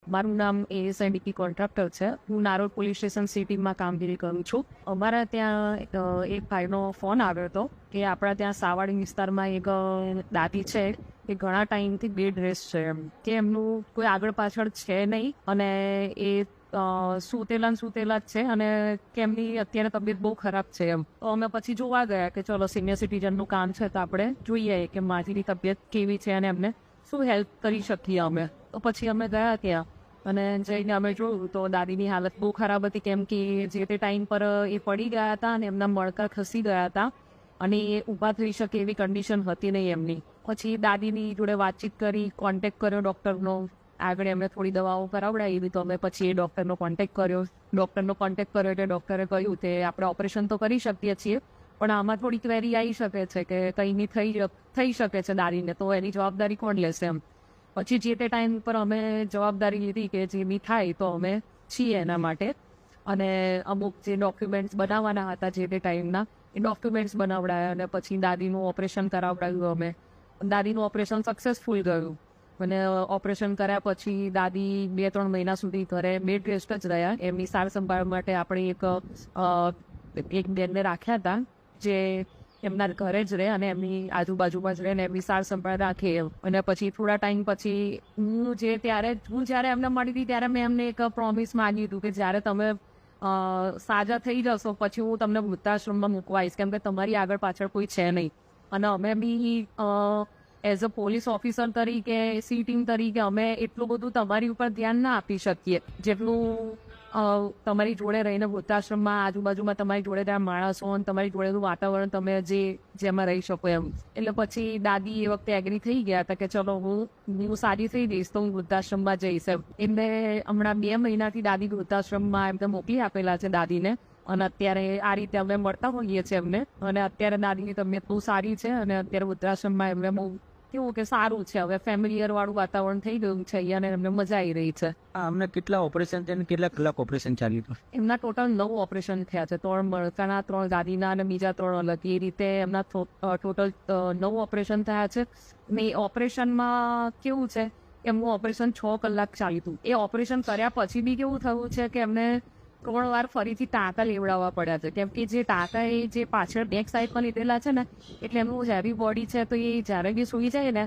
મારું નામ ASI DP contractor છે. હું નારોલ પોલીસ સ્ટેશન સિટીમાં કામગીરી કરું છું. અમારા ત્યાં એક ભાઈનો ફોન આવ્યો હતો કે આપણા ત્યાં સાવાડી વિસ્તારમાં એક દાદી છે એ ઘણા ટાઈમથી બેડ રેસ્ટ છે, એમ કે એમનું કોઈ આગળ પાછળ છે નહીં અને એ સુતેલા જ છે અને કે એમની અત્યારે તબિયત બહુ ખરાબ છે એમ. તો અમે પછી જોવા ગયા કે ચલો સિનિયર સિટીઝનનું કામ છે તો આપણે જોઈએ કે માજીની તબિયત કેવી છે અને એમને શું હેલ્પ કરી શકીએ અમે. તો પછી અમે ગયા ત્યાં અને જઈને અમે જોયું તો દાદીની હાલત બહુ ખરાબ હતી, કેમ કે જે તે ટાઈમ પર એ પડી ગયા હતા અને એમના મણકા ખસી ગયા હતા અને એ ઊભા થઈ શકે એવી કન્ડિશન હતી નહીં એમની. પછી દાદીની જોડે વાતચીત કરી, કોન્ટેક્ટ કર્યો ડૉક્ટરનો. આગળ એમને થોડી દવાઓ કરાવડાવી તો અમે પછી એ ડૉક્ટરનો કોન્ટેક્ટ કર્યો એટલે ડૉક્ટરે કહ્યું કે આપણે ઓપરેશન તો કરી શકીએ છીએ પણ આમાં થોડી ક્વેરી આવી શકે છે કે કંઈની થઈ શકે છે દાદીને, તો એની જવાબદારી કોણ લેશે એમ. પછી જે તે ટાઈમ પર અમે જવાબદારી લીધી કે જે બી થાય તો અમે છીએ એના માટે, અને અમુક જે ડોક્યુમેન્ટ્સ બનાવવાના હતા જે તે ટાઈમના એ ડોક્યુમેન્ટ્સ બનાવડાયા અને પછી દાદીનું ઓપરેશન કરાવડાવ્યું અમે. દાદીનું ઓપરેશન સક્સેસફુલ ગયું અને ઓપરેશન કર્યા પછી દાદી 2-3 મહિના સુધી ઘરે બેડ રેસ્ટ જ રહ્યા. એમની સાર સંભાળ માટે આપણે એક બેનને રાખ્યા હતા જે એમના ઘરે જ રહે અને એમની આજુબાજુમાં જ રહે ને એમની સાર સંભાળ રાખે. અને પછી થોડા ટાઈમ પછી હું જ્યારે એમને મળી હતી ત્યારે મેં એમને એક પ્રોમિસ માંગ્યું હતું કે જ્યારે તમે સાજા થઈ જશો પછી હું તમને વૃદ્ધાશ્રમમાં મૂકવા આવીશ, કેમ કે તમારી આગળ પાછળ કોઈ છે નહીં. અને અમે બી એઝ અ પોલીસ ઓફિસર તરીકે, સી ટીમ તરીકે અમે એટલું બધું તમારી ઉપર ધ્યાન ના આપી શકીએ જેટલું તમારી જોડે રહીને વૃદ્ધાશ્રમમાં આજુબાજુમાં તમારી જોડે ત્યાં માણસો અને તમારી જોડેનું વાતાવરણ તમે જેમાં રહી શકો એમ. એટલે પછી દાદી એ વખતે એગ્રી થઈ ગયા હતા કે ચલો હું સારી થઈ જઈશ તો હું વૃદ્ધાશ્રમમાં જઈશ એમ. એમને હમણાં 2 મહિનાથી દાદી વૃદ્ધાશ્રમમાં એમને મોકલી આપેલા છે દાદીને, અને અત્યારે આ રીતે અમે મળતા હોઈએ છીએ એમને. અને અત્યારે દાદીની તબિયત બહુ સારી છે અને અત્યારે વૃદ્ધાશ્રમમાં એમને બહુ કેવું કે સારું છે, હવે ફેમિલિયર વાળું વાતાવરણ થઈ ગયું છે અને એમને મજા આવી રહી છે. અમને કેટલા ઓપરેશન છે અને કેટલા કલાક ઓપરેશન ચાલ્યું હતું? એમના ટોટલ 9 ઓપરેશન થયા છે, 3 મણકાના, 3 દાદીના અને બીજા 3 અલગ. એ રીતે એમના ટોટલ 9 ઓપરેશન થયા છે. ને ઓપરેશનમાં કેવું છે, એમનું ઓપરેશન 6 કલાક ચાલ્યું હતું. એ ઓપરેશન કર્યા પછી બી કેવું થયું છે કે એમને 3 વાર ફરીથી ટાંકા લેવડાવવા પડ્યા છે, કેમ કે જે ટાંકા એ જે પાછળ બેક સાઈડમાં લીધેલા છે ને એટલે એમનું હેવી બોડી છે તો એ જ્યારે બી સૂઈ જાય ને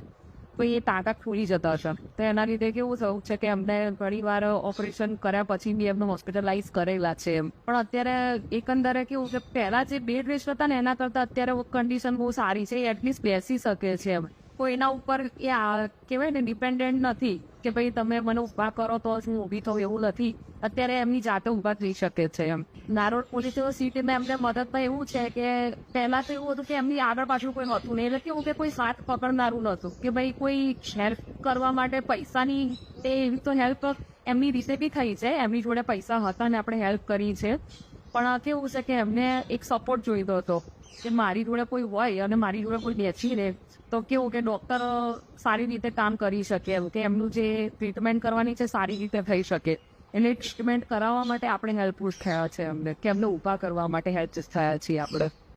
તો એ ટાંકા ખુલી જતા હશે. તો એના લીધે કેવું થયું છે કે એમને ઘણી વાર ઓપરેશન કર્યા પછી બી એમને હોસ્પિટલાઇઝ કરેલા છે એમ. પણ અત્યારે એકંદરે કેવું કે પહેલા જે બેડ રેસ્ટ હતા ને એના કરતાં અત્યારે કન્ડિશન બહુ સારી છે, એટલીસ્ટ બેસી શકે છે એમ. કોઈના ઉપર એ કહેવાય ને ડિપેન્ડન્ટ નથી કે ભાઈ તમે મને ઊભા કરો તો હું ઊભી થઉં, એવું નથી. અત્યારે એમની જાતે ઊભા થઈ શકે છે એમ. નારોલ પોલીસ સિટીમાં એમને મદદમાં એવું છે કે પહેલાં તો એવું હતું કે એમની આગળ પાછળ કોઈ હતું નહીં, એટલે કેવું કે કોઈ સાથ પકડનારું નહોતું કે ભાઈ કોઈ હેલ્પ કરવા માટે પૈસાની એવી તો હેલ્પ એમની રીતે બી થઈ છે, એમની જોડે પૈસા હતા ને આપણે હેલ્પ કરી છે. પણ કેવું છે કે એમને એક સપોર્ટ જોઈતો હતો કે મારી જોડે કોઈ હોય અને મારી જોડે કોઈ બેસી રહે તો કેવું કે ડૉક્ટર સારી રીતે કામ કરી શકે એમ, કે એમનું જે ટ્રીટમેન્ટ કરવાની છે સારી રીતે થઈ શકે. એટલે ટ્રીટમેન્ટ કરાવવા માટે આપણે હેલ્પફુલ થયા છે એમને, કે એમને ઊભા કરવા માટે હેલ્પ થયા છીએ આપણે.